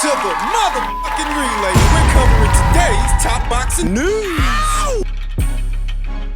to the motherfucking relay. We're covering today's top boxing news.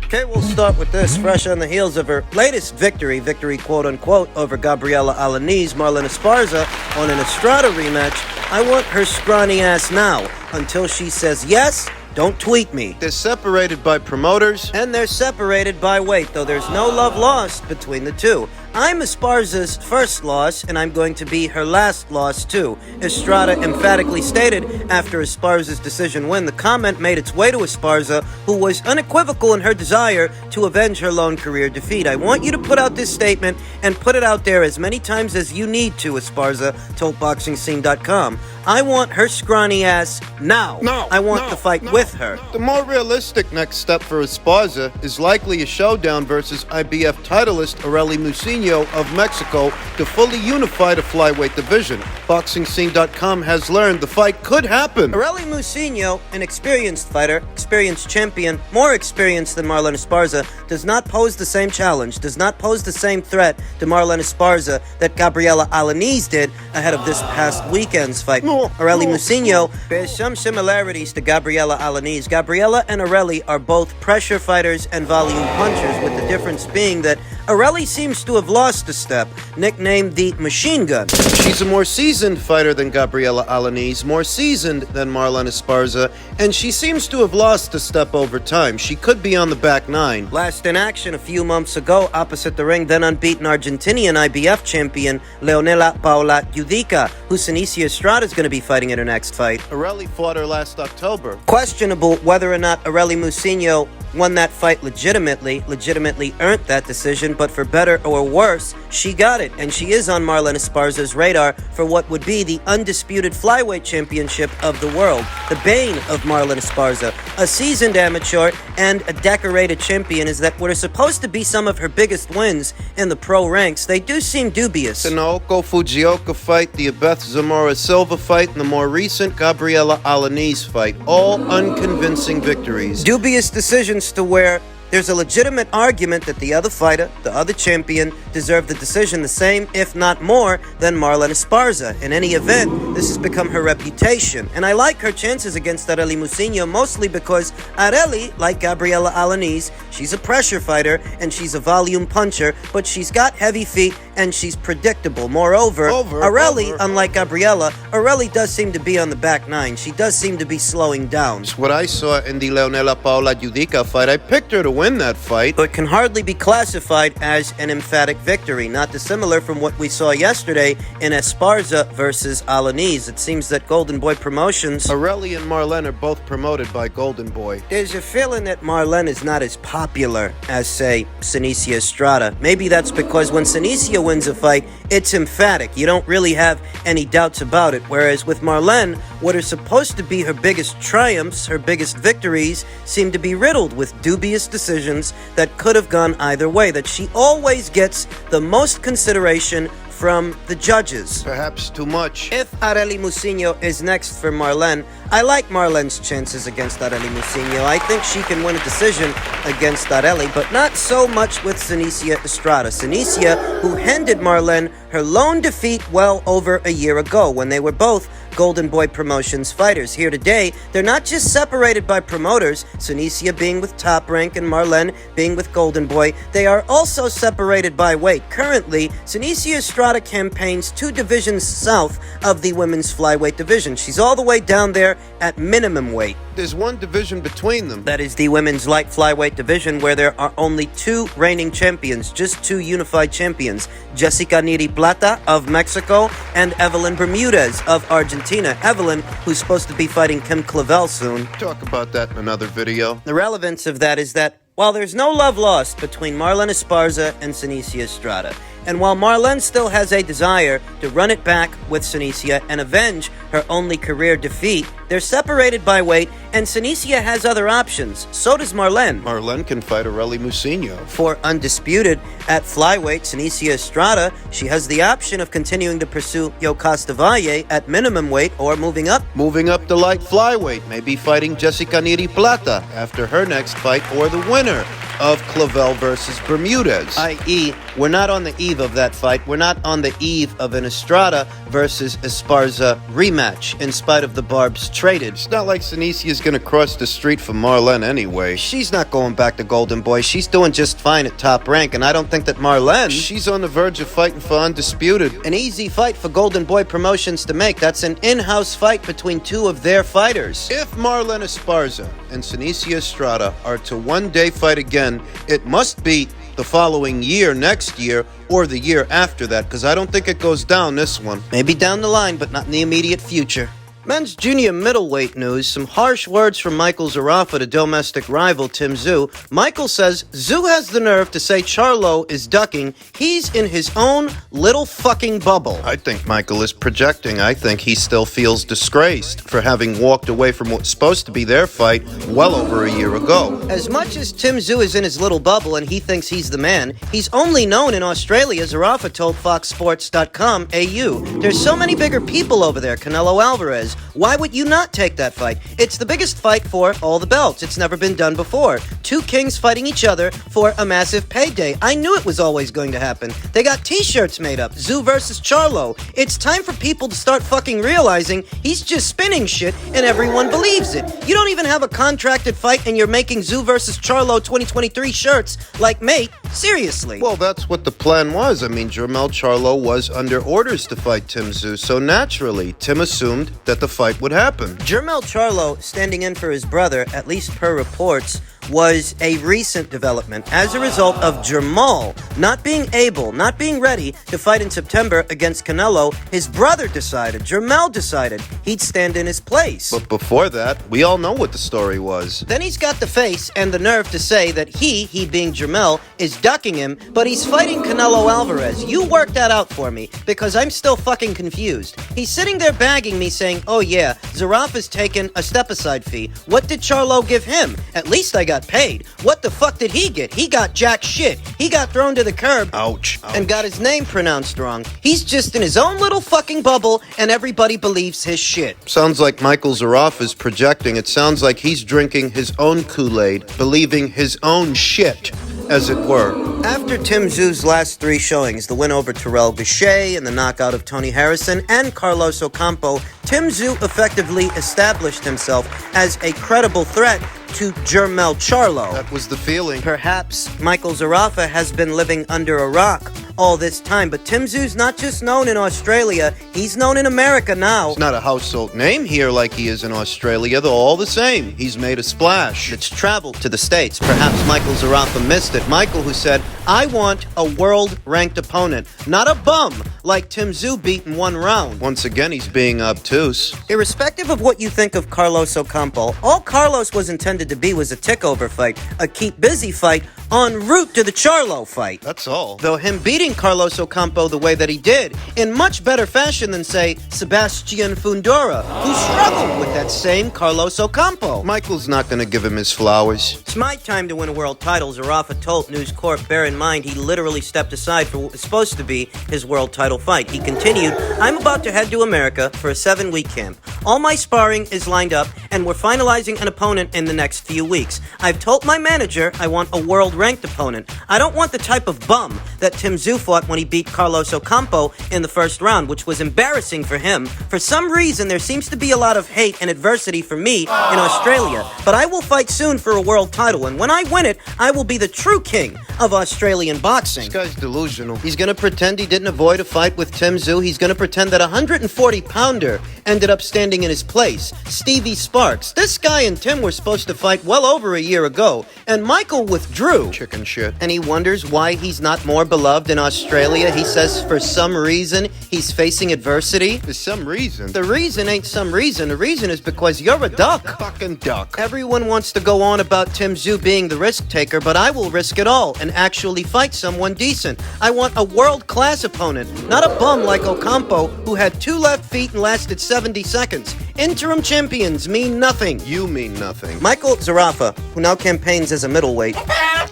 Okay, we'll start with this. Fresh on the heels of her latest victory quote-unquote, over Gabriela Alaniz, Marlen Esparza on an Estrada rematch. I want her scrawny ass now. Until she says yes, don't tweet me. They're separated by promoters. And they're separated by weight, though there's no love lost between the two. I'm Esparza's first loss, and I'm going to be her last loss, too. Estrada emphatically stated after Esparza's decision win. The comment made its way to Esparza, who was unequivocal in her desire to avenge her lone career defeat. I want you to put out this statement and put it out there as many times as you need to, Esparza, told BoxingScene.com. I want her scrawny ass now. I want the fight with her. The more realistic next step for Esparza is likely a showdown versus IBF titleist Arely Musinho of Mexico to fully unify the flyweight division. BoxingScene.com has learned the fight could happen. Arely Musinho, an experienced fighter, experienced champion, more experienced than Marlen Esparza, does not pose the same challenge, does not pose the same threat to Marlen Esparza that Gabriela Alaniz did ahead of this past weekend's fight. Arely Musinho bears some similarities to Gabriela Alaniz. Gabriela and Arely are both pressure fighters and volume punchers, with the difference being that Arely seems to have lost a step, nicknamed the Machine Gun. She's a more seasoned fighter than Gabriela Alaniz, more seasoned than Marlen Esparza, and she seems to have lost a step over time. She could be on the back nine. Last in action a few months ago, opposite the ring, then unbeaten Argentinian IBF champion Leonela Paula Judica, who Senicia Estrada is going to be fighting in her next fight. Arely fought her last October. Questionable whether or not Arely Musinho won that fight legitimately earned that decision, but for better or worse, she got it, and she is on Marlen Esparza's radar for what would be the undisputed flyweight championship of the world. The bane of Marlen Esparza, a seasoned amateur and a decorated champion, is that what are supposed to be some of her biggest wins in the pro ranks, they do seem dubious. The Naoko Fujioka fight, the Abeth Zamora Silva fight, and the more recent Gabriela Alaniz fight, all unconvincing victories. Dubious decisions to where there's a legitimate argument that the other fighter, the other champion, deserved the decision the same, if not more, than Marlen Esparza. In any event, this has become her reputation. And I like her chances against Arely Musinho, mostly because Arely, like Gabriela Alaniz, she's a pressure fighter and she's a volume puncher, but she's got heavy feet and she's predictable. Moreover, Arely, unlike Gabriela, Arely does seem to be on the back nine. She does seem to be slowing down. What I saw in the Leonela Paula Judica fight, I picked her to win that fight. But can hardly be classified as an emphatic victory, not dissimilar from what we saw yesterday in Esparza versus Alaniz. It seems that Golden Boy Promotions... Arely and Marlen are both promoted by Golden Boy. There's a feeling that Marlen is not as popular as, say, Senicia Estrada. Maybe that's because when Senicia wins a fight, it's emphatic. You don't really have any doubts about it. Whereas with Marlen, what are supposed to be her biggest triumphs, her biggest victories, seem to be riddled with dubious decisions that could have gone either way, that she always gets the most consideration from the judges. Perhaps too much. If Arely Musinho is next for Marlen, I like Marlen's chances against Arely Musinho. I think she can win a decision against Arely, but not so much with Senicia Estrada. Senicia, who handed Marlen her lone defeat well over a year ago when they were both Golden Boy Promotions fighters. Here today, they're not just separated by promoters, Senicia being with Top Rank and Marlen being with Golden Boy, they are also separated by weight. Currently, Senicia Estrada campaigns 2 divisions south of the women's flyweight division. She's all the way down there at minimum weight. There's one division between them. That is the women's light flyweight division, where there are only 2 reigning champions, just 2 unified champions, Jessica Neri Plata of Mexico and Evelyn Bermudez of Argentina. Evelyn, who's supposed to be fighting Kim Clavel soon. Talk about that in another video. The relevance of that is that while there's no love lost between Marlen Esparza and Senicia Estrada, and while Marlen still has a desire to run it back with Senicia and avenge her only career defeat, they're separated by weight, and Senicia has other options. So does Marlen. Marlen can fight Arely Musinho. For undisputed at flyweight, Senicia Estrada, she has the option of continuing to pursue Yokasta Valle at minimum weight or moving up. Moving up to light flyweight, maybe fighting Jessica Neri Plata after her next fight, or the winner of Clavel versus Bermudez. I.e., we're not on the eve of that fight. We're not on the eve of an Estrada versus Esparza rematch, in spite of the barbs traded. It's not like Sinisia's gonna cross the street for Marlen anyway. She's not going back to Golden Boy. She's doing just fine at Top Rank, and I don't think that Marlen... She's on the verge of fighting for Undisputed. An easy fight for Golden Boy Promotions to make. That's an in-house fight between two of their fighters. If Marlen Esparza and Sinisia Estrada are to one day fight again, it must be the following year, next year, or the year after that, because I don't think it goes down this one. Maybe down the line, but not in the immediate future. Men's junior middleweight news, some harsh words from Michael Zerafa to domestic rival Tszyu. Michael says Tszyu has the nerve to say Charlo is ducking. He's in his own little fucking bubble. I think Michael is projecting. I think he still feels disgraced for having walked away from what's supposed to be their fight well over a year ago. As much as Tszyu is in his little bubble and he thinks he's the man, he's only known in Australia, Zerafa told FoxSports.com AU. There's so many bigger people over there, Canelo Alvarez. Why would you not take that fight? It's the biggest fight for all the belts. It's never been done before. Two kings fighting each other for a massive payday. I knew it was always going to happen. They got t-shirts made up. Tszyu versus Charlo. It's time for people to start fucking realizing he's just spinning shit and everyone believes it. You don't even have a contracted fight and you're making Tszyu versus Charlo 2023 shirts. Like, mate, seriously. Well, that's what the plan was. I mean, Jermell Charlo was under orders to fight Tszyu, so naturally, Tim assumed that the fight would happen. Jermell Charlo standing in for his brother, at least per reports, was a recent development as a result of Jermall not being ready to fight in September against Canelo. His brother decided, Jermell decided, he'd stand in his place. But before that, we all know what the story was. Then he's got the face and the nerve to say that he being Jermell, is ducking him, but he's fighting Canelo Alvarez. You work that out for me, because I'm still fucking confused. He's sitting there bagging me saying, oh yeah, Zerafa's taken a step-aside fee. What did Charlo give him? At least I got paid. What the fuck did he get? He got jack shit. He got thrown to the curb. Ouch. And got his name pronounced wrong. He's just in his own little fucking bubble, and everybody believes his shit. Sounds like Michael Zerafa is projecting. It sounds like he's drinking his own Kool-Aid, believing his own shit, as it were. After Tszyu's last three showings, the win over Terrell Gausha and the knockout of Tony Harrison and Carlos Ocampo, Tszyu effectively established himself as a credible threat to Jermell Charlo. That was the feeling. Perhaps Michael Zerafa has been living under a rock all this time, but Tszyu's not just known in Australia, he's known in America now. He's not a household name here like he is in Australia, though all the same, he's made a splash. It's traveled to the States. Perhaps Michael Zerafa missed it. Michael, who said, I want a world-ranked opponent, not a bum like Tszyu beat in one round. Once again, he's being obtuse. Irrespective of what you think of Carlos Ocampo, all Carlos was intended to be was a tick-over fight, a keep-busy fight en route to the Charlo fight. That's all. Though him beating Carlos Ocampo the way that he did, in much better fashion than, say, Sebastian Fundora, who struggled with that same Carlos Ocampo. Michael's not going to give him his flowers. It's my time to win a world title, Zerafa told News Corp. Bear in mind, he literally stepped aside for what was supposed to be his world title fight. He continued, I'm about to head to America for a 7-week camp. All my sparring is lined up, and we're finalizing an opponent in the next few weeks. I've told my manager I want a world-ranked opponent. I don't want the type of bum that Tszyu fought when he beat Carlos Ocampo in the first round, which was embarrassing for him. For some reason, there seems to be a lot of hate and adversity for me in Australia, but I will fight soon for a world title, and when I win it, I will be the true king of Australian boxing. This guy's delusional. He's going to pretend he didn't avoid a fight with Tszyu. He's going to pretend that a 140-pounder ended up standing in his place. Stevie Sparks. This guy and Tim were supposed to fight well over a year ago, and Michael withdrew. Chicken shit. And he wonders why he's not more beloved in Australia. He says for some reason he's facing adversity. There's some reason. The reason ain't some reason. The reason is because you're a duck. Fucking duck. Everyone wants to go on about Tszyu being the risk taker, but I will risk it all and actually fight someone decent. I want a world-class opponent, not a bum like Ocampo, who had 2 left feet and lasted 70 seconds. Interim champions mean nothing. You mean nothing. Michael Zerafa, who now campaigns as a middleweight,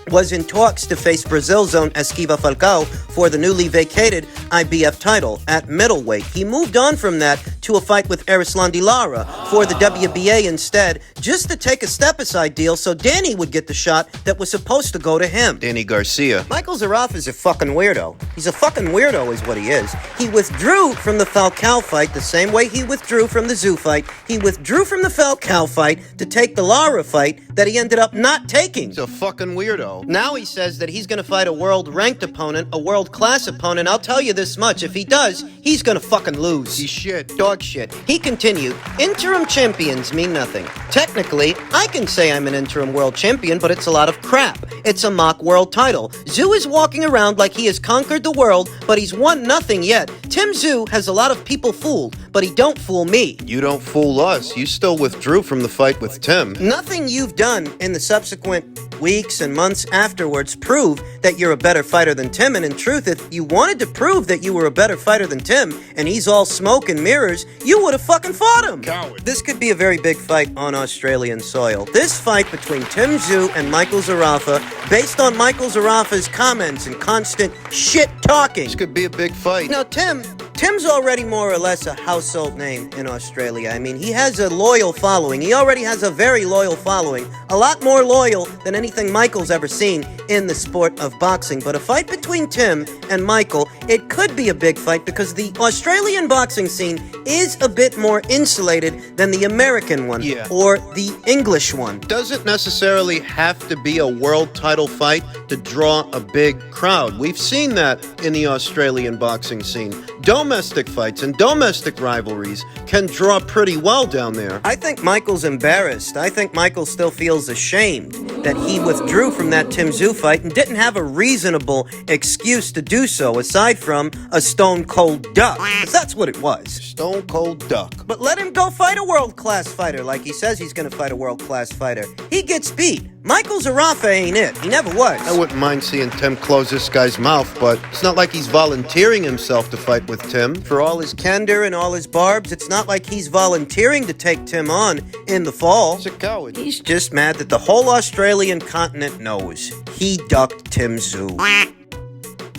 was in talks to face Brazil's own Esquiva Falcao for the newly vacated IBF title at middleweight. He moved on from that to a fight with Erislandy Lara for the WBA instead, just to take a step-aside deal so Danny would get the shot that was supposed to go to him. Danny Garcia. Michael Zerafa is a fucking weirdo. He's a fucking weirdo is what he is. He withdrew from the Falcao fight the same way he withdrew from the Tszyu fight. He withdrew from the Falcao fight to take the Lara fight that he ended up not taking. He's a fucking weirdo. Now he says that he's going to fight a world-ranked opponent, a world-class opponent. I'll tell you this much. If he does, he's going to fucking lose. He's shit. Dog shit. He continued, interim champions mean nothing. Technically, I can say I'm an interim world champion, but it's a lot of crap. It's a mock world title. Tszyu is walking around like he has conquered the world, but he's won nothing yet. Tszyu has a lot of people fooled, but he don't fool me. You don't fool us. You still withdrew from the fight with Tim. Nothing you've done in the subsequent weeks and months afterwards prove that you're a better fighter than Tim, and in truth, if you wanted to prove that you were a better fighter than Tim, and he's all smoke and mirrors, you would have fucking fought him. Coward. This could be a very big fight on Australian soil. This fight between Tszyu and Michael Zerafa, based on Michael Zerafa's comments and constant shit-talking. This could be a big fight. Now, Tim's already more or less a household name in Australia. I mean, he has a loyal following. He already has a very loyal following. A lot more loyal than anything Michael's ever seen in the sport of boxing. But a fight between Tim and Michael, it could be a big fight because the Australian boxing scene is a bit more insulated than the American one or the English one. Doesn't necessarily have to be a world title fight to draw a big crowd. We've seen that in the Australian boxing scene. Domestic fights and domestic rivalries can draw pretty well down there. I think Michael's embarrassed. I think Michael still feels ashamed that he withdrew from that Tszyu fight and didn't have a reasonable excuse to do so aside from a stone-cold duck. 'Cause that's what it was. Stone cold duck. But let him go fight a world-class fighter like he says he's going to fight a world-class fighter. He gets beat. Michael Zerafa ain't it. He never was. I wouldn't mind seeing Tim close this guy's mouth, but it's not like he's volunteering himself to fight with Tim. For all his candor and all his barbs, it's not like he's volunteering to take Tim on in the fall. He's a coward. He's just mad that the whole Australian continent knows he ducked Tszyu.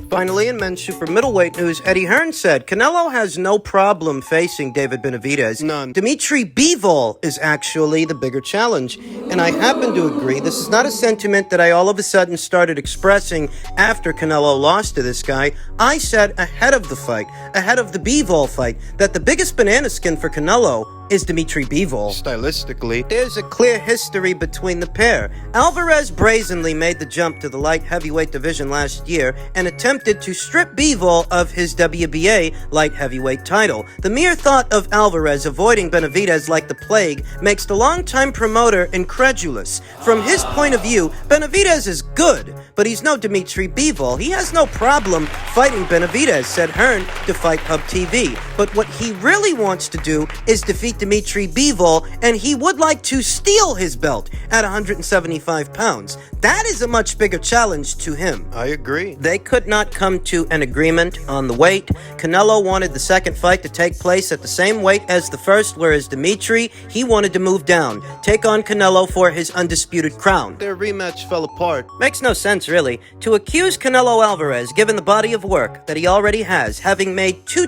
Finally, in men's super middleweight news, Eddie Hearn said Canelo has no problem facing David Benavidez. None. Dimitri Bivol is actually the bigger challenge, and I happen to agree. This is not a sentiment that I all of a sudden started expressing after Canelo lost to this guy. I said ahead of the fight, ahead of the Bivol fight, that the biggest banana skin for Canelo is Dimitri Bivol. Stylistically, There's a clear history between the pair. Alvarez brazenly made the jump to the light heavyweight division last year and attempted to strip Bivol of his WBA light heavyweight title. The mere thought of Alvarez avoiding Benavidez like the plague makes the longtime promoter incredulous. From his point of view, Benavidez is good, but he's no Dimitri Bivol. He has no problem fighting Benavidez, said Hearn to Fight Hub TV. But what he really wants to do is defeat Dimitri Bivol, and he would like to steal his belt at 175 pounds. That is a much bigger challenge to him. I agree. They could not come to an agreement on the weight. Canelo wanted the second fight to take place at the same weight as the first, whereas Dimitri, he wanted to move down, take on Canelo for his undisputed crown. Their rematch fell apart. Makes no sense, really, to accuse Canelo Alvarez, given the body of work that he already has, having made two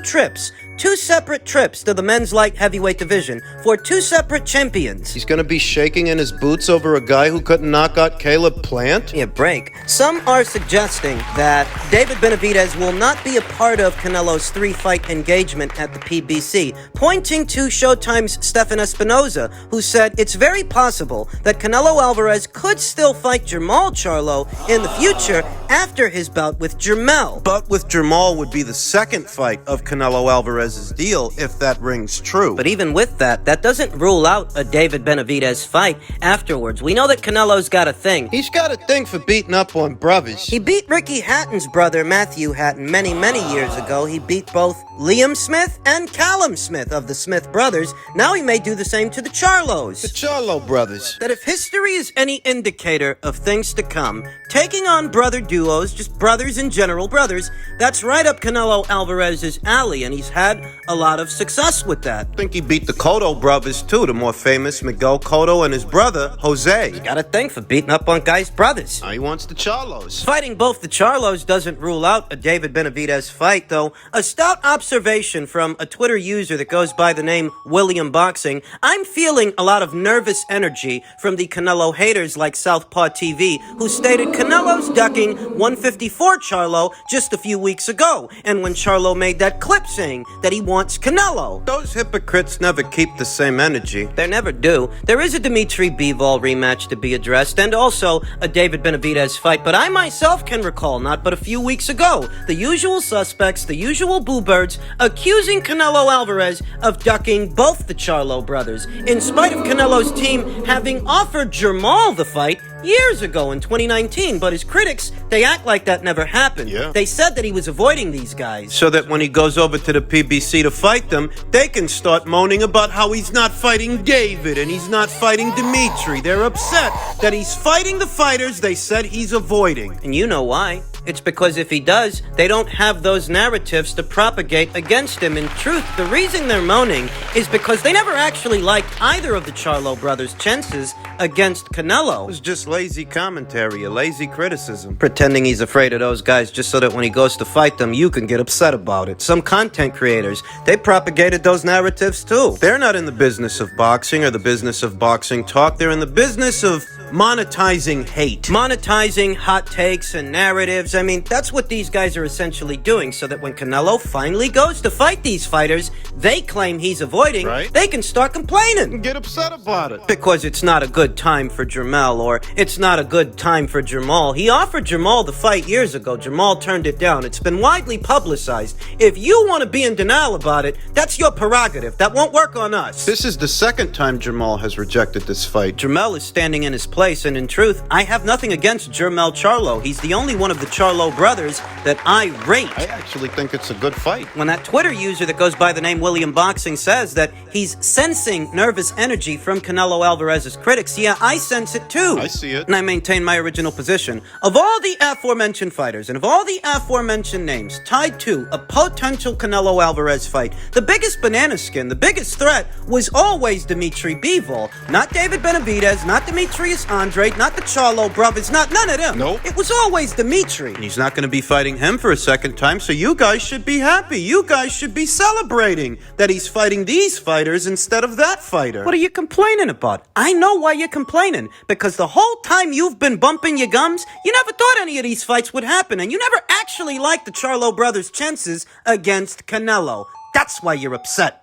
separate trips to the men's light heavyweight division for two separate champions. He's gonna be shaking in his boots over a guy who couldn't knock out Caleb Plant? Give me a break. Some are suggesting that David Benavidez will not be a part of Canelo's three-fight engagement at the PBC, pointing to Showtime's Stefan Espinoza, who said it's very possible that Canelo Alvarez could still fight Jermall Charlo in the future after his bout with Jermell. But with Jermall would be the second fight of Canelo Alvarez's deal, if that rings true. But even with that, that doesn't rule out a David Benavidez fight afterwards. We know that Canelo's got a thing. He's got a thing for beating up on brothers. He beat Ricky Hatton's brother, Matthew Hatton, many, many years ago. He beat both Liam Smith and Callum Smith of the Smith brothers. Now he may do the same to the Charlos. The Charlo brothers. That if history is any indicator of things to come, taking on brother duos, just brothers in general, brothers, that's right up Canelo Alvarez's alley, and he's had had a lot of success with that. I think he beat the Cotto brothers too, the more famous Miguel Cotto and his brother, Jose. Got a thing for beating up on guys' brothers. Now he wants the Charlos. Fighting both the Charlos doesn't rule out a David Benavidez fight, though. A stout observation from a Twitter user that goes by the name William Boxing. I'm feeling a lot of nervous energy from the Canelo haters like Southpaw TV, who stated Canelo's ducking 154 Charlo just a few weeks ago, and when Charlo made that clip saying that he wants Canelo. Those hypocrites never keep the same energy. They never do. There is a Dimitri Bivol rematch to be addressed, and also a David Benavidez fight, but I myself can recall, not but a few weeks ago, the usual suspects, the usual boo-birds, accusing Canelo Alvarez of ducking both the Charlo brothers, in spite of Canelo's team having offered Jermall the fight years ago in 2019, but his critics, they act like that never happened. Yeah. They said that he was avoiding these guys. So that when he goes over to the PBC to fight them, they can start moaning about how he's not fighting David and he's not fighting Dimitri. They're upset that he's fighting the fighters they said he's avoiding. And you know why. It's because if he does, they don't have those narratives to propagate against him. In truth, the reason they're moaning is because they never actually liked either of the Charlo brothers' chances against Canelo. It was just lazy commentary, a lazy criticism. Pretending he's afraid of those guys just so that when he goes to fight them, you can get upset about it. Some content creators, they propagated those narratives too. They're not in the business of boxing or the business of boxing talk. They're in the business of monetizing hate. Monetizing hot takes and narratives. I mean, that's what these guys are essentially doing, so that when Canelo finally goes to fight these fighters they claim he's avoiding, right, they can start complaining. Get upset about it. Because it's not a good time for Jermell, or it's not a good time for Jermall. He offered Jermall the fight years ago. Jermall turned it down. It's been widely publicized. If you want to be in denial about it, that's your prerogative. That won't work on us. This is the second time Jermall has rejected this fight. Jermell is standing in his place, and in truth, I have nothing against Jermell Charlo. He's the only one of the Charlo brothers that I rate. I actually think it's a good fight. When that Twitter user that goes by the name William Boxing says that he's sensing nervous energy from Canelo Alvarez's critics, yeah, I sense it too. I see it. And I maintain my original position. Of all the aforementioned fighters and of all the aforementioned names tied to a potential Canelo Alvarez fight, the biggest banana skin, the biggest threat was always Dimitri Bivol. Not David Benavidez, not Demetrius Andrade, not the Charlo brothers, none of them. Nope. It was always Dimitri. He's not going to be fighting him for a second time, so you guys should be happy. You guys should be celebrating that he's fighting these fighters instead of that fighter. What are you complaining about? I know why you're complaining. Because the whole time you've been bumping your gums, you never thought any of these fights would happen, and you never actually liked the Charlo brothers' chances against Canelo. That's why you're upset.